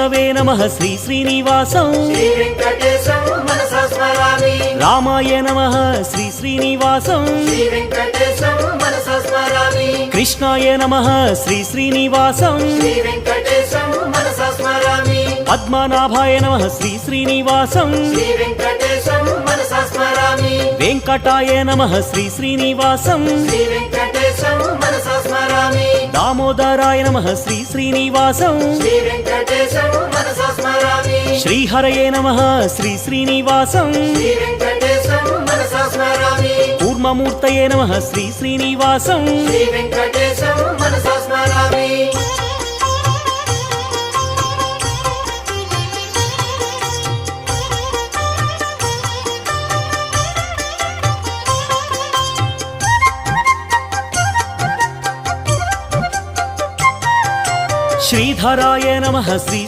वे नमः श्री श्रीनिवासं श्री वेंकटेशं मनसा स्मरामि। रामाय नमः श्री श्रीनिवासं श्री वेंकटेशं मनसा स्मरामि। कृष्णाय नमः श्री श्रीनिवासं श्री वेंकटेशं मनसा स्मरामि। पद्मनाभाय नमः श्री श्रीनिवासं श्री वेंकटेशं मनसा स्मरामि। वेंकटाय नमः श्री श्रीनिवासं श्री वेंकटेशं मनसा स्मरामि। दामोदराय नमः श्री श्रीनिवासं श्री वेंकटेशं मनसा स्मरामि। श्रीहरये नमः श्री श्रीनिवासं श्री वेंकटेशं मनसा स्मरामि। कूर्ममूर्तये नमः श्री श्रीनिवासं श्री वेंकटेशं मनसा स्मरामि। श्रीधराय नमः श्री